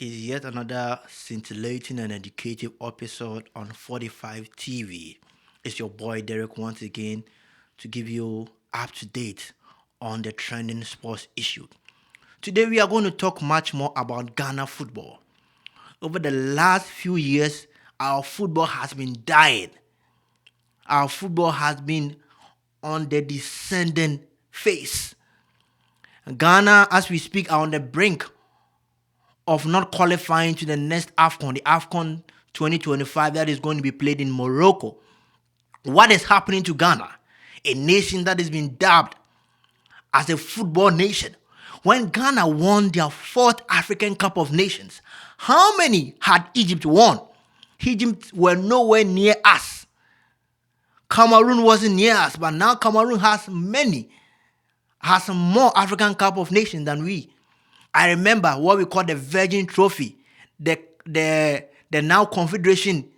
is yet another scintillating and educative episode on 45 TV. It's your boy Derek once again to give you up to date on the trending sports issue. Today we are going to talk much more about Ghana football. Over the last few years, our football has been dying. Our football has been on the descending phase. Ghana, as we speak, are on the brink of not qualifying to the next AFCON, the AFCON 2025 that is going to be played in Morocco. What is happening to Ghana? A nation that has been dubbed as a football nation. When Ghana won their fourth African Cup of Nations, how many had Egypt won? Egypt were nowhere near us. Cameroon wasn't near us, but now Cameroon has more African Cup of Nations than we. I remember what we call the Virgin Trophy, the now Confederation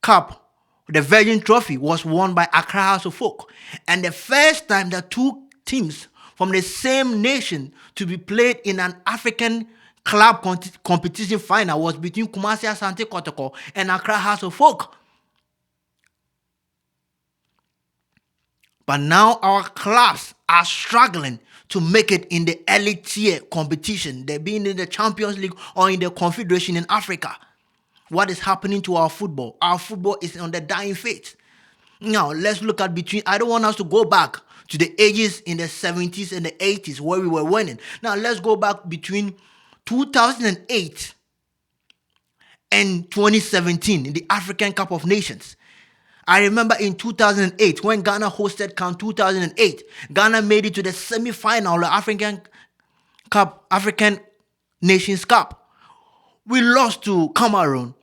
Cup. The Virgin Trophy was won by Accra House of Folk, and the first time that two teams from the same nation to be played in an African club competition final was between Kumasi Asante Kotoko and Accra House of Folk. But now our clubs are struggling to make it in the elite tier competition. They're being in the Champions League or in the Confederation in Africa. What is happening to our football? Our football is on the dying phase. Now, let's look at I don't want us to go back to the ages in the 70s and the 80s where we were winning. Now, let's go back between 2008 and 2017 in the African Cup of Nations. I remember in 2008, when Ghana hosted CAN 2008, Ghana made it to the semi-final of the African Nations Cup. We lost to Cameroon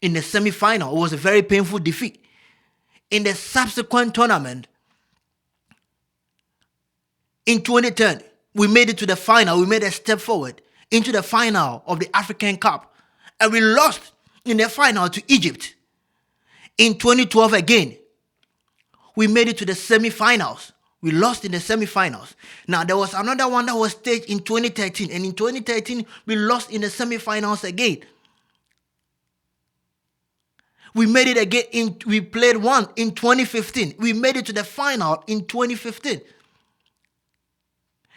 in the semi-final. It was a very painful defeat. In the subsequent tournament, in 2010, we made it to the final. We made a step forward into the final of the African Cup. And we lost in the final to Egypt. In 2012 again, we made it to the semi-finals. We lost in the semi-finals. Now, there was another one that was staged in 2013. And in 2013, we lost in the semi-finals again. We made it again. We played one in 2015. We made it to the final in 2015.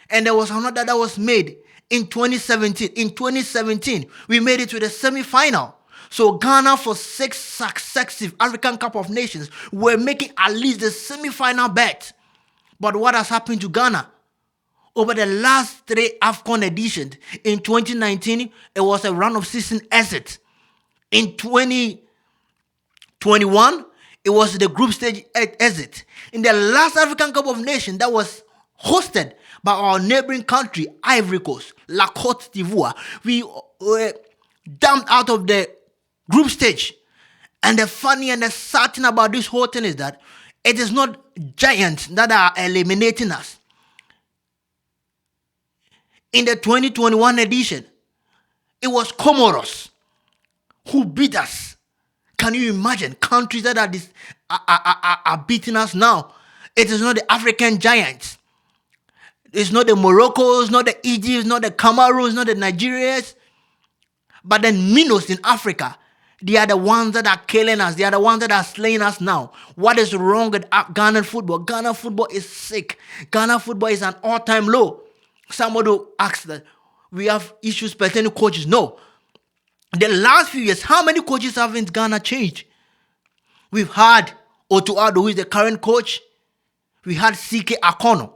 And there was another that was made in 2017. In 2017, we made it to the semi-final. So Ghana, for 6 successive African Cup of Nations, were making at least the semi-final bet. But what has happened to Ghana? Over the last 3 AFCON editions, in 2019, it was a run-of-season exit. In 2021, it was the group stage exit. In the last African Cup of Nations that was hosted by our neighboring country, Ivory Coast, La Côte d'Ivoire, we were dumped out of the group stage. And the funny and the sad thing about this whole thing is that it is not giants that are eliminating us. In the 2021 edition, it was Comoros who beat us. Can you imagine countries that are beating us now? It is not the African giants. It's not the Moroccos, not the Egypts, not the Cameroons, not the Nigerians, but the minnows in Africa. They are the ones that are killing us. They are the ones that are slaying us now. What is wrong with Ghana football? Ghana football is sick. Ghana football is an all-time low. Somebody asked that we have issues pertaining to coaches. No. The last few years, how many coaches have in Ghana changed? We've had Otto Addo, who is the current coach. We had CK Akono.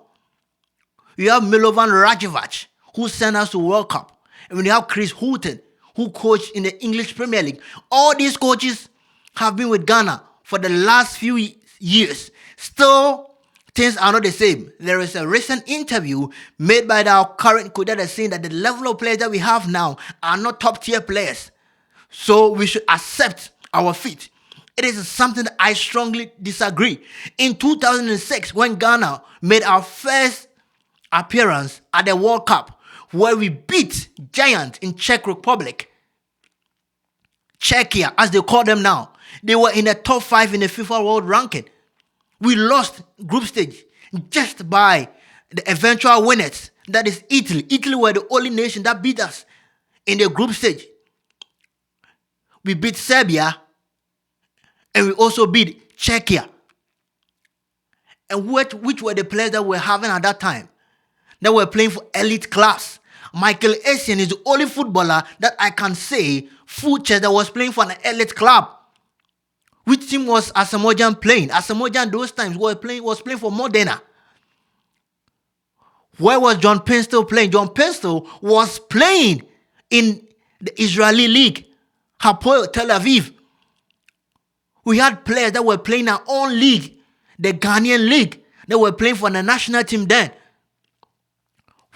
We have Milovan Rajevac, who sent us to World Cup. And we have Chris Houghton, who coached in the English Premier League. All these coaches have been with Ghana for the last few years. Still, things are not the same. There is a recent interview made by our current coach that is saying that the level of players that we have now are not top-tier players. So we should accept our feat. It is something that I strongly disagree. In 2006, when Ghana made our first appearance at the World Cup, where we beat giants in Czech Republic, Czechia, as they call them now. They were in the top 5 in the FIFA World Ranking. We lost group stage just by the eventual winners That is Italy. Italy were the only nation that beat us in the group stage. We beat Serbia and we also beat Czechia. And which were the players that were having at that time? That were playing for elite class. Michael Essien is the only footballer that I can say full chest that was playing for an elite club. Which team was Asamoah playing? Asamoah those times was playing for Modena. Where was John Penstill playing? John Penstill was playing in the Israeli league, Hapoel Tel Aviv. We had players that were playing our own league, the Ghanaian league. They were playing for the national team then.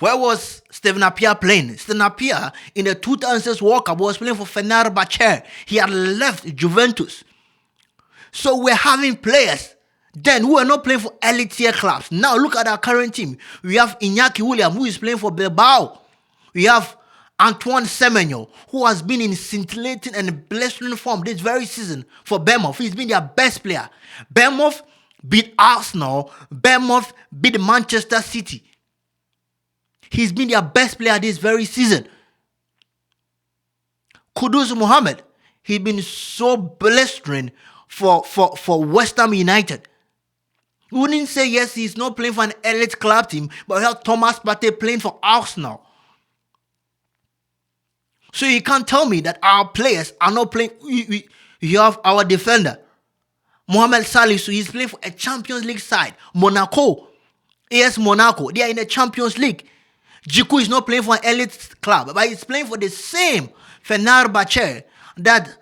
Where was Steven Appiah playing? Steven Appiah in the 2006 World Cup was playing for Fenerbahce. He had left Juventus. So we're having players then who are not playing for elite tier clubs. Now look at our current team. We have Iñaki Williams who is playing for Bilbao. We have Antoine Semenyo who has been in scintillating and blistering form this very season for Bournemouth. He's been their best player. Bournemouth beat Arsenal. Bournemouth beat Manchester City. He's been their best player this very season. Kudus Mohammed, he's been so blistering for West Ham United. We wouldn't say yes, he's not playing for an elite club team, but we have Thomas Partey playing for Arsenal. So you can't tell me that our players are not playing. You have our defender, Mohamed Salisu. He's playing for a Champions League side, Monaco. AS Monaco. They are in the Champions League. Jiku is not playing for an elite club, but he's playing for the same Fenerbahce that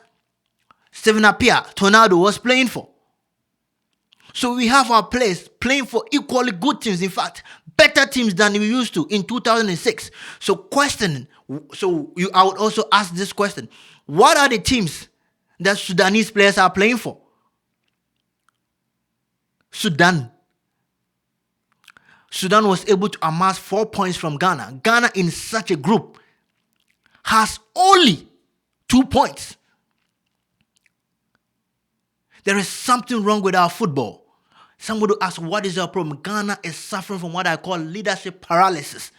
Steven Appiah Tornado was playing for. So we have our players playing for equally good teams. In fact, better teams than we used to in 2006. I would also ask this question. What are the teams that Sudanese players are playing for? Sudan was able to amass 4 points from Ghana. Ghana in such a group has only 2 points. There is something wrong with our football. Somebody asks, what is our problem? Ghana is suffering from what I call leadership paralysis.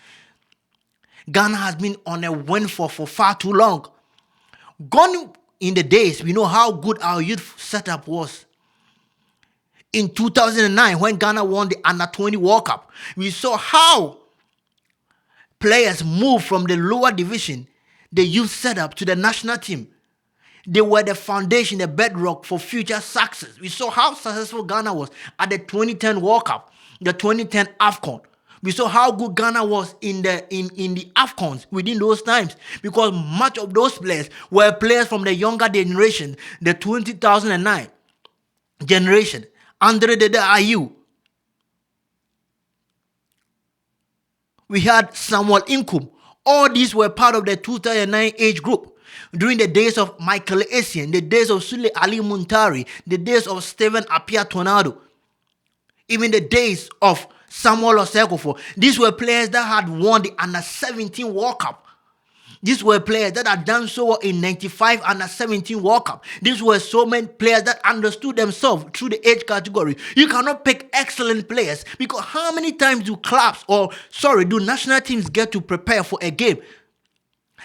Ghana has been on a win for far too long. Gone in the days, we know how good our youth setup was. In 2009, when Ghana won the Under-20 World Cup, we saw how players moved from the lower division, the youth setup, to the national team. They were the foundation, the bedrock for future success. We saw how successful Ghana was at the 2010 World Cup, the 2010 AFCON. We saw how good Ghana was in the AFCONs within those times, because much of those players were players from the younger generation, the 2009 generation. Andre Dede Ayew. We had Samuel Inkum. All these were part of the 2009 age group. During the days of Michael Essien, the days of Sule Ali Muntari, the days of Steven Appiah Tornado, even the days of Samuel Osekofo, these were players that had won the Under-17 World Cup. These were players that had done so well in 95 Under-17 World Cup. These were so many players that understood themselves through the age category. You cannot pick excellent players, because how many times do national teams get to prepare for a game?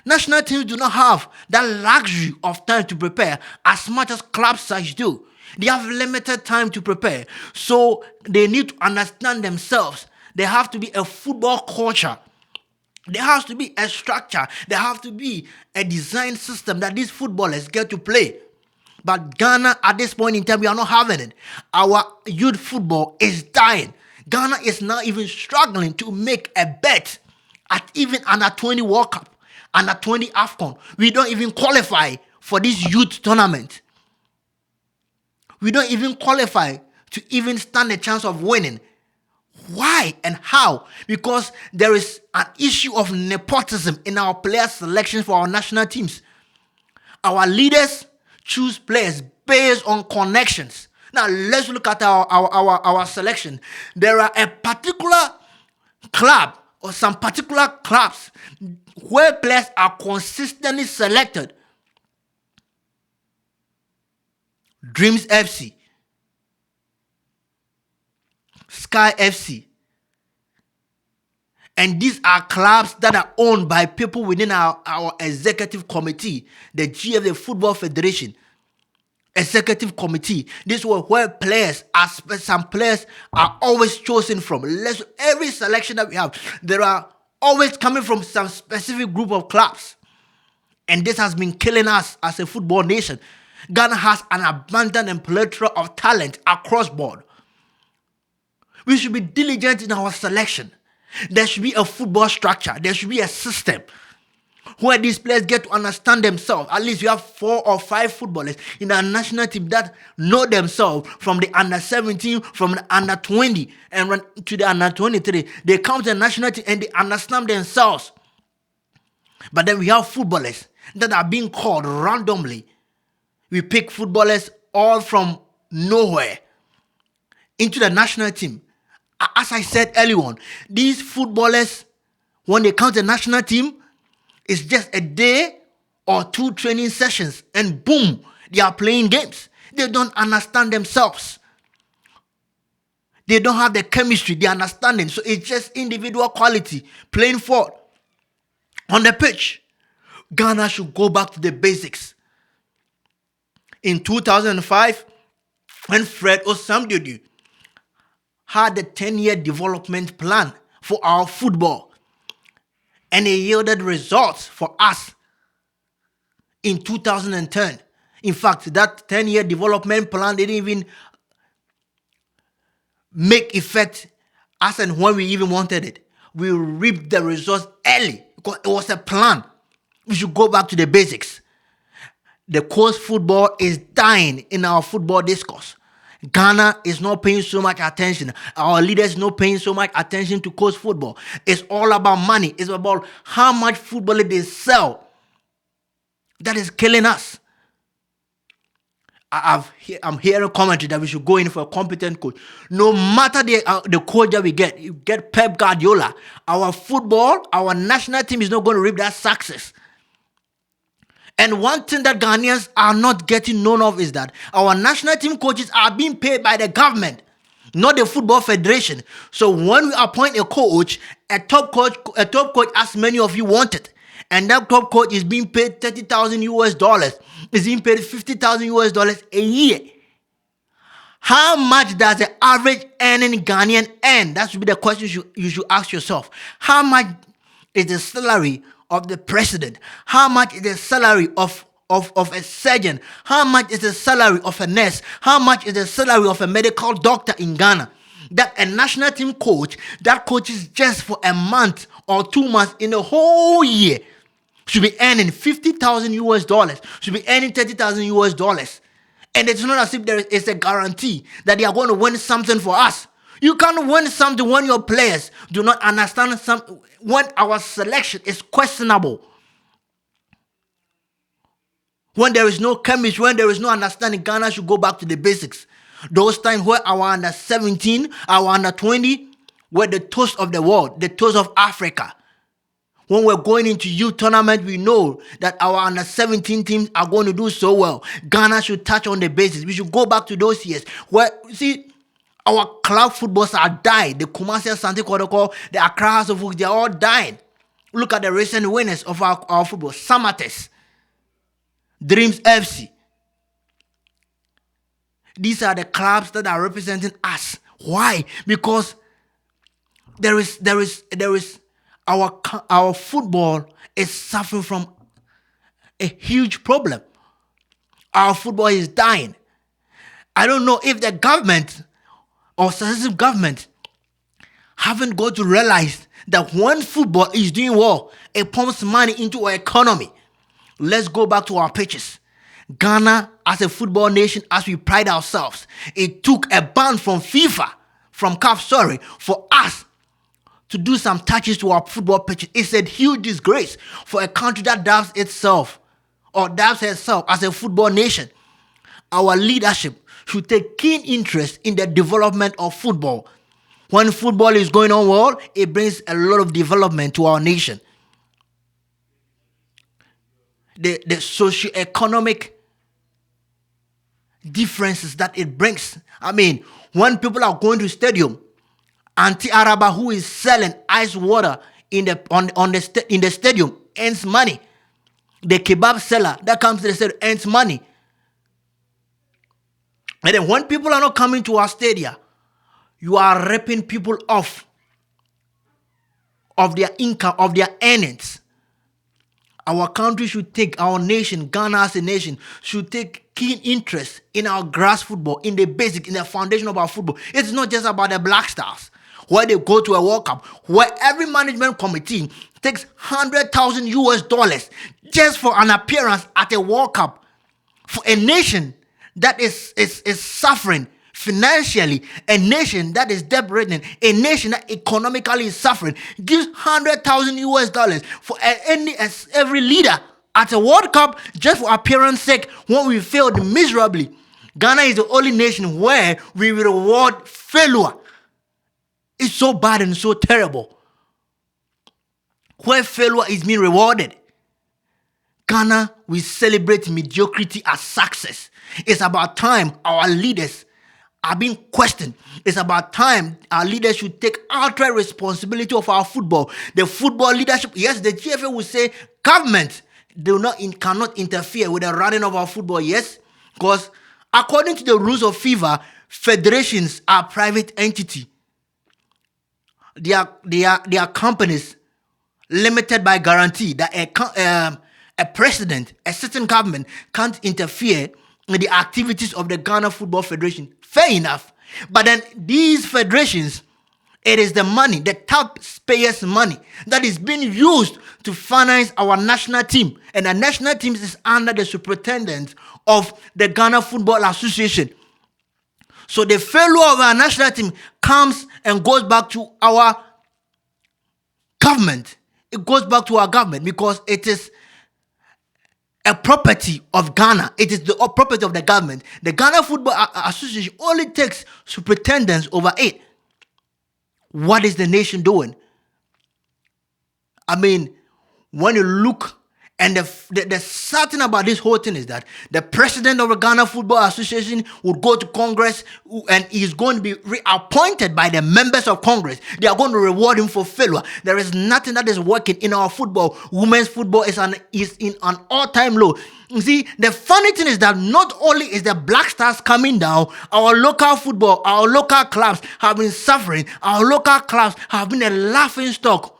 National teams do not have that luxury of time to prepare as much as club sides do. They have limited time to prepare. So they need to understand themselves. There have to be a football culture. There has to be a structure. There have to be a design system that these footballers get to play. But Ghana, at this point in time, we are not having it. Our youth football is dying. Ghana is now even struggling to make a bet at even Under-20 World Cup, Under-20 AFCON. We don't even qualify for this youth tournament. We don't even qualify to even stand a chance of winning. Why and how? Because there is an issue of nepotism in our player selection for our national teams. Our leaders choose players based on connections. Now let's look at our selection. There are a particular club or some particular clubs where players are consistently selected. Dreams FC, Sky FC, And these are clubs that are owned by people within our executive committee, the GF, Football Federation executive committee. This was where some players are always chosen from. Every selection that we have, there are always coming from some specific group of clubs. And this has been killing us as a football nation. Ghana has an abundant and plethora of talent across board. We should be diligent in our selection. There should be a football structure. There should be a system where these players get to understand themselves. At least you have 4 or 5 footballers in our national team that know themselves from the under 17, from the under 20, and run to the under 23. They come to the national team and they understand themselves. But then we have footballers that are being called randomly. We pick footballers all from nowhere into the national team. As I said earlier on, these footballers, when they come to the national team, it's just a day or 2 training sessions and boom, they are playing games. They don't understand themselves. They don't have the chemistry, the understanding. So it's just individual quality playing forward on the pitch. Ghana should go back to the basics. In 2005, when Fred Osamdiodu had a 10-year development plan for our football, and it yielded results for us in 2010. In fact, that 10-year development plan didn't even make effect as and when we even wanted it. We reaped the results early because it was a plan. We should go back to the basics. The coast football is dying in our football discourse. Ghana is not paying so much attention. Our leaders not paying so much attention to coast football. It's all about money. It's about how much football they sell. That is killing us. I'm hearing commentary that we should go in for a competent coach. No matter the coach that we get, you get Pep Guardiola. Our football, our national team is not going to reap that success. And one thing that Ghanaians are not getting known of is that our national team coaches are being paid by the government, not the Football Federation. So when we appoint a coach, a top coach, as many of you wanted, and that top coach is being paid $30,000, is being paid $50,000 a year. How much does the average earning Ghanaian earn? That should be the question you should ask yourself. How much is the salary of the president? How much is the salary of a surgeon? How much is the salary of a nurse? How much is the salary of a medical doctor in Ghana? That a national team coach that coaches just for a month or 2 months in a whole year should be earning $50,000, should be earning $30,000. And it's not as if there is a guarantee that they are going to win something for us. You can't win something when your players do not understand something, when our selection is questionable. When there is no chemistry, when there is no understanding, Ghana should go back to the basics. Those times where our under 17, our under 20 were the toast of the world, the toast of Africa. When we're going into youth tournament, we know that our under 17 teams are going to do so well. Ghana should touch on the basics. We should go back to those years where, see, our club footballs are dying. The Kumasi Asante Kotoko, the Accra House of Oaks, they are all dying. Look at the recent winners of our football. Samates, Dreams FC. These are the clubs that are representing us. Why? Because there is our football is suffering from a huge problem. Our football is dying. I don't know if the government or successive government haven't got to realize that when football is doing well, it pumps money into our economy. Let's go back to our pitches. Ghana, as a football nation, as we pride ourselves, it took a ban from FIFA, from CAF, for us to do some touches to our football pitches. It's a huge disgrace for a country that dubs itself or dubs herself as a football nation. Our leadership should take keen interest in the development of football. When football is going on well, it brings a lot of development to our nation. The socio-economic differences that it brings. I mean, when people are going to stadium, Auntie Araba, who is selling ice water in the stadium, earns money. The kebab seller that comes to the stadium earns money. And then when people are not coming to our stadia, you are ripping people off of their income, of their earnings. Our country should take, our nation, Ghana as a nation, should take keen interest in our grass football, in the basic, in the foundation of our football. It's not just about the Blackstars, where they go to a World Cup, where every management committee takes $100,000 just for an appearance at a World Cup. For a nation that is suffering financially, a nation that is debt-ridden, a nation that economically is suffering, gives $100,000 for every leader at a World Cup just for appearance sake when we failed miserably. Ghana is the only nation where we reward failure. It's so bad and so terrible. Where failure is being rewarded. Ghana, we celebrate mediocrity as success. It's about time our leaders are being questioned. It's about time our leaders should take outright responsibility of our football. The football leadership, yes, the GFA will say government cannot interfere with the running of our football, yes, because according to the rules of FIFA, federations are private entity. They are companies limited by guarantee that a president, a certain government can't interfere in the activities of the Ghana Football Federation. Fair enough. But then these federations, it is the money, the taxpayers' money that is being used to finance our national team. And the national team is under the superintendent of the Ghana Football Association. So the failure of our national team comes and goes back to our government. It goes back to our government because it is a property of Ghana. It is the property of the government. The Ghana Football Association only takes superintendence over it. What is the nation doing? I mean, when you look, and the sad thing about this whole thing is that the president of the Ghana Football Association would go to Congress and he's going to be reappointed by the members of Congress. They are going to reward him for failure. There is nothing that is working in our football. Women's football is in an all-time low. You see, the funny thing is that not only is the Blackstars coming down, our local football, our local clubs have been suffering. Our local clubs have been a laughing stock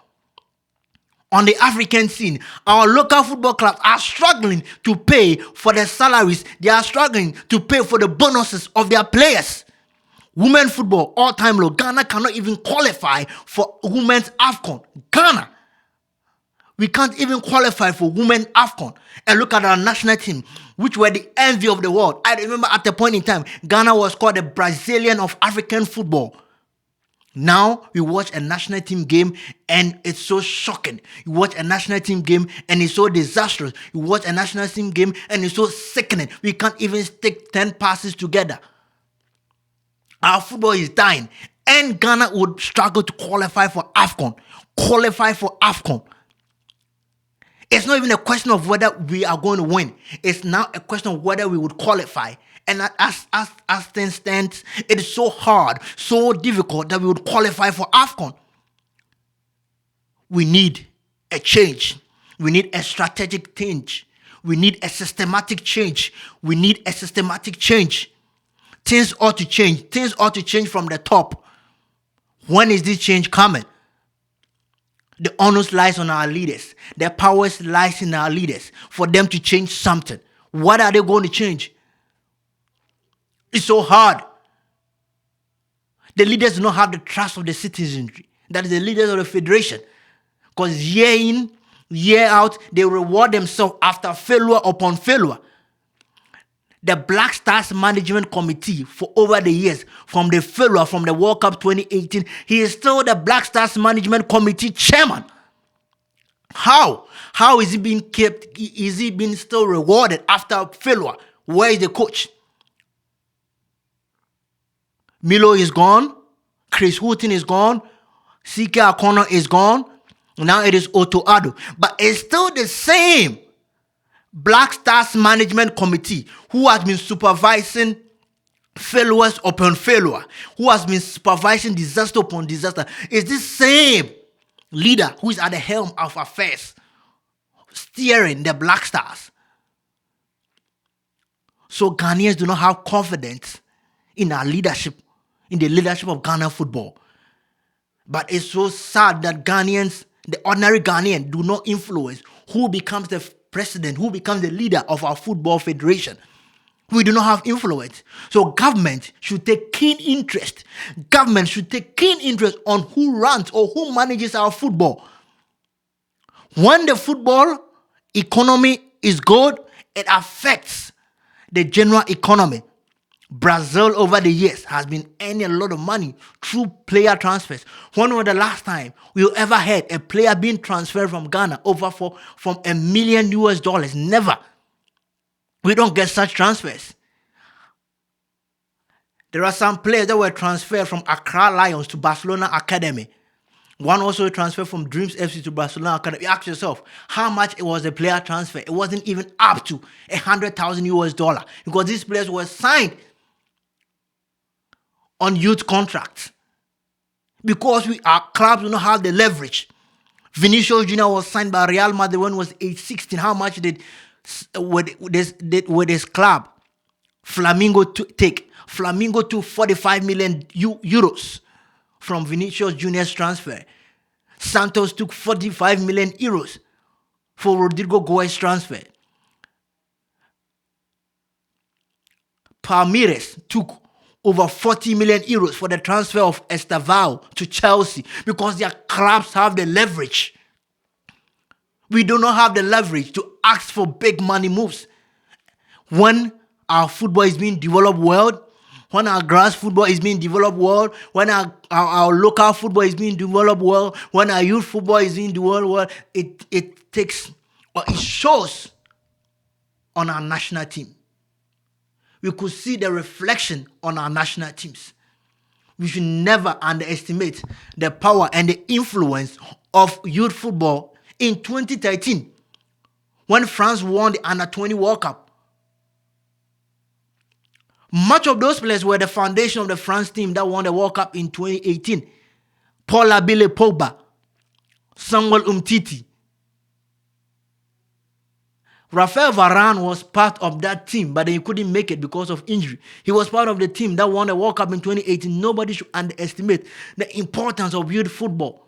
on the African scene. Our local football clubs are struggling to pay for their salaries. They are struggling to pay for the bonuses of their players. Women football, all-time low. Ghana cannot even qualify for women's AFCON. Ghana. We can't even qualify for women's AFCON. And look at our national team, which were the envy of the world. I remember at the point in time, Ghana was called the Brazilian of African football. Now, we watch a national team game and it's so shocking. You watch a national team game and it's so disastrous. You watch a national team game and it's so sickening. We can't even stick 10 passes together. Our football is dying. And Ghana would struggle to qualify for AFCON. It's not even a question of whether we are going to win. It's now a question of whether we would qualify. And as things stand, it is so hard, so difficult that we would qualify for AFCON. We need a change. We need a strategic change. We need a systematic change. Things ought to change. Things ought to change from the top. When is this change coming? The onus lies on our leaders. The powers lies in our leaders for them to change something. What are they going to change? It's so hard. The leaders do not have the trust of the citizenry. That is the leaders of the federation. Because year in, year out, they reward themselves after failure upon failure. The Blackstars Management Committee for over the years, from the failure from the World Cup 2018, he is still the Blackstars Management Committee chairman. How? How is he being kept? Is he being still rewarded after failure? Where is the coach? Milo is gone. Chris Houghton is gone. CK Akono is gone. Now it is Otto Addo. But it's still the same Blackstars Management Committee who has been supervising failures upon failure, who has been supervising disaster upon disaster, is this same leader who is at the helm of affairs, steering the Blackstars. So Ghanaians do not have confidence in our leadership, in the leadership of Ghana football. But it's so sad that Ghanaians, the ordinary Ghanaian, do not influence who becomes the president, who becomes the leader of our football federation. We do not have influence. So government should take keen interest. Government should take keen interest on who runs or who manages our football. When the football economy is good, it affects the general economy. Brazil over the years has been earning a lot of money through player transfers. When was the last time we ever had a player being transferred from Ghana over from $1 million US? Never. We don't get such transfers. There are some players that were transferred from Accra Lions to Barcelona Academy. One also transferred from Dreams FC to Barcelona Academy. You ask yourself, how much was the player transfer? It wasn't even up to $100,000 because these players were signed on youth contracts. Because our clubs do not have the leverage. Vinicius Jr. was signed by Real Madrid when he was age 16. How much did with his club Flamingo take? Flamingo took 45 million euros from Vinicius Jr.'s transfer. Santos took 45 million euros for Rodrigo Goes' transfer. Palmeiras took over 40 million euros for the transfer of Estevao to Chelsea because their clubs have the leverage. We do not have the leverage to ask for big money moves. When our football is being developed well, when our grass football is being developed well, when our local football is being developed well, when our youth football is being developed well, it shows on our national team. We could see the reflection on our national teams. We should never underestimate the power and the influence of youth football. In 2013, when France won the Under-20 World Cup, much of those players were the foundation of the France team that won the World Cup in 2018. Paul Abile Pogba, Samuel Umtiti. Raphael Varane was part of that team, but he couldn't make it because of injury. He was part of the team that won the World Cup in 2018. Nobody should underestimate the importance of youth football.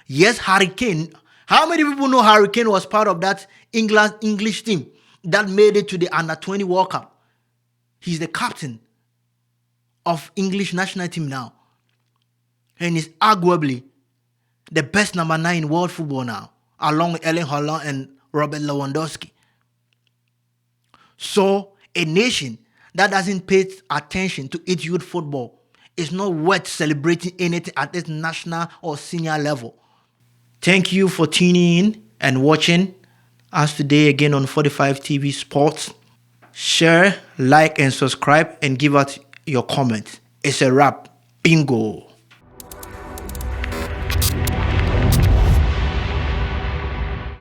Yes, Harry Kane. How many people know Harry Kane was part of that English team that made it to the Under-20 World Cup? He's the captain of English national team now. And is arguably the best number 9 in world football now, along with Erling Haaland and Robert Lewandowski. So, a nation that doesn't pay attention to its youth football is not worth celebrating anything at this national or senior level. Thank you for tuning in and watching us today again on 45 TV Sports. Share, like, and subscribe, and give us your comments. It's a wrap. Bingo.